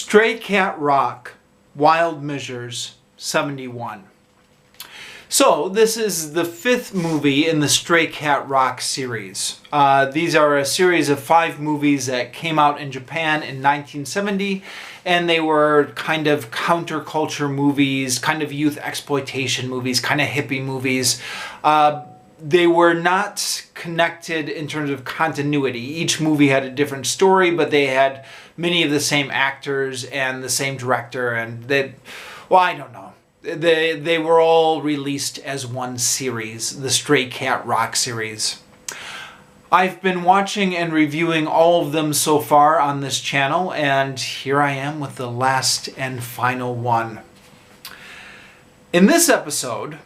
Stray Cat Rock, Wild Measures, 71. So, this is the 5th movie in the Stray Cat Rock series. These are a series of 5 movies that came out in Japan in 1970, and they were kind of counterculture movies, kind of youth exploitation movies, kind of hippie movies. They were not connected in terms of continuity. Each movie had a different story, but they had many of the same actors and the same director, and I don't know. They were all released as one series, the Stray Cat Rock series. I've been watching and reviewing all of them so far on this channel, and here I am with the last and final one. In this episode,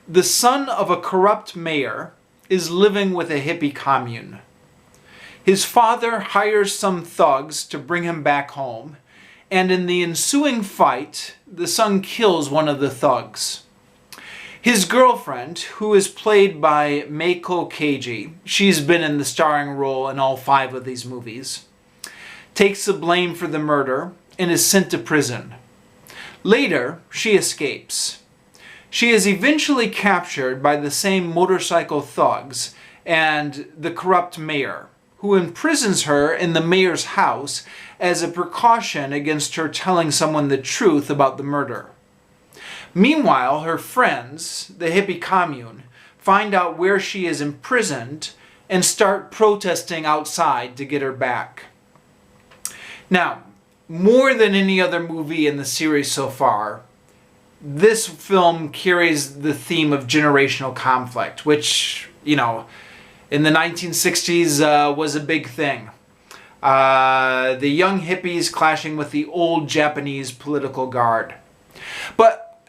the son of a corrupt mayor is living with a hippie commune. His father hires some thugs to bring him back home, and in the ensuing fight, the son kills one of the thugs. His girlfriend, who is played by Meiko Keiji, she's been in the starring role in all 5 of these movies, takes the blame for the murder and is sent to prison. Later, she escapes. She is eventually captured by the same motorcycle thugs and the corrupt mayor, who imprisons her in the mayor's house as a precaution against her telling someone the truth about the murder. Meanwhile, her friends, the hippie commune, find out where she is imprisoned and start protesting outside to get her back. Now, more than any other movie in the series so far, this film carries the theme of generational conflict, which, in the 1960s was a big thing. The young hippies clashing with the old Japanese political guard. But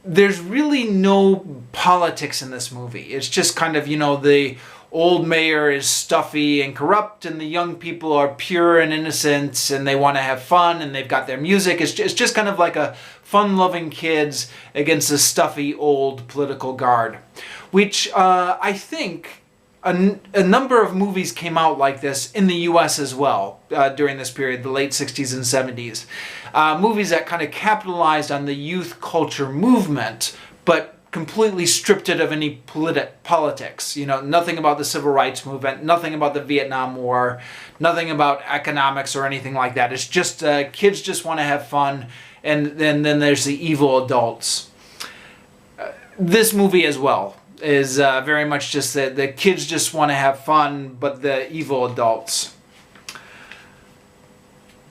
there's really no politics in this movie. It's just kind of, the old mayor is stuffy and corrupt, and the young people are pure and innocent, and they want to have fun, and they've got their music. It's just kind of like a fun-loving kids against a stuffy old political guard, which I think a number of movies came out like this in the US as well during this period, the late 60s and 70s. Movies that kind of capitalized on the youth culture movement, but completely stripped it of any politics. Nothing about the civil rights movement, nothing about the Vietnam War, nothing about economics or anything like that. It's just kids just want to have fun, and then there's the evil adults. This movie as well is very much just that the kids just want to have fun, but the evil adults.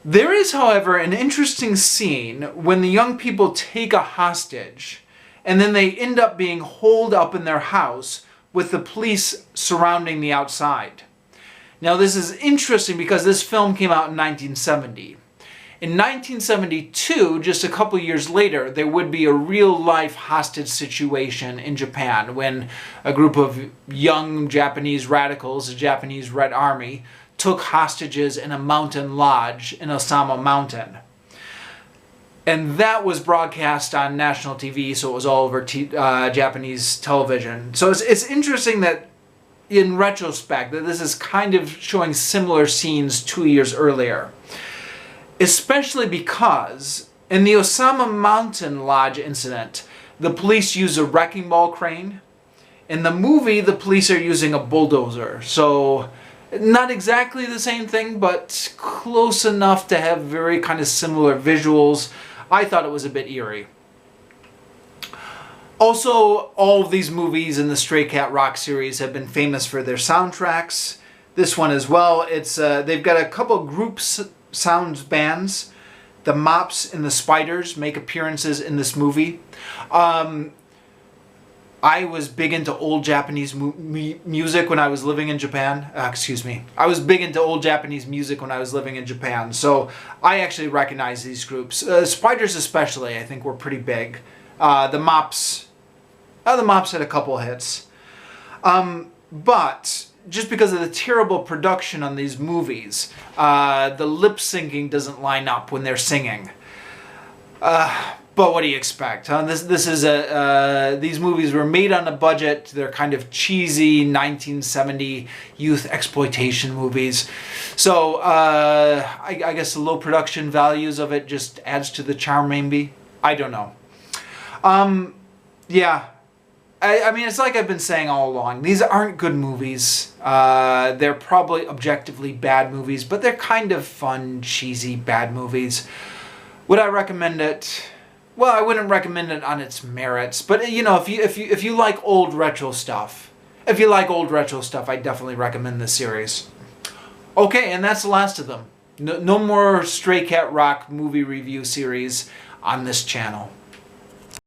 There is, however, an interesting scene when the young people take a hostage, and then they end up being holed up in their house with the police surrounding the outside. Now, this is interesting because this film came out in 1970. In 1972, just a couple years later, there would be a real-life hostage situation in Japan when a group of young Japanese radicals, the Japanese Red Army, took hostages in a mountain lodge in Osama Mountain. And that was broadcast on national TV, so it was all over Japanese television. So it's interesting that, in retrospect, that this is kind of showing similar scenes 2 years earlier. Especially because, in the Osama Mountain Lodge incident, the police use a wrecking ball crane. In the movie, the police are using a bulldozer. So, not exactly the same thing, but close enough to have very kind of similar visuals. I thought it was a bit eerie. Also, all of these movies in the Stray Cat Rock series have been famous for their soundtracks. This one as well. They've got a couple groups sound bands. The Mops and the Spiders make appearances in this movie. I was big into old Japanese music when I was living in Japan. I was big into old Japanese music when I was living in Japan, so I actually recognize these groups. Spiders especially, I think, were pretty big. The Mops had a couple hits. But just because of the terrible production on these movies, the lip syncing doesn't line up when they're singing. But what do you expect? Huh? This is these movies were made on a budget. They're kind of cheesy 1970 youth exploitation movies. So I guess the low production values of it just adds to the charm, maybe. I don't know. Yeah. I mean, it's like I've been saying all along. These aren't good movies. They're probably objectively bad movies, but they're kind of fun, cheesy, bad movies. Would I recommend it? Well, I wouldn't recommend it on its merits, but you know, if you like old retro stuff, I definitely recommend this series. Okay, and that's the last of them. No more Stray Cat Rock movie review series on this channel.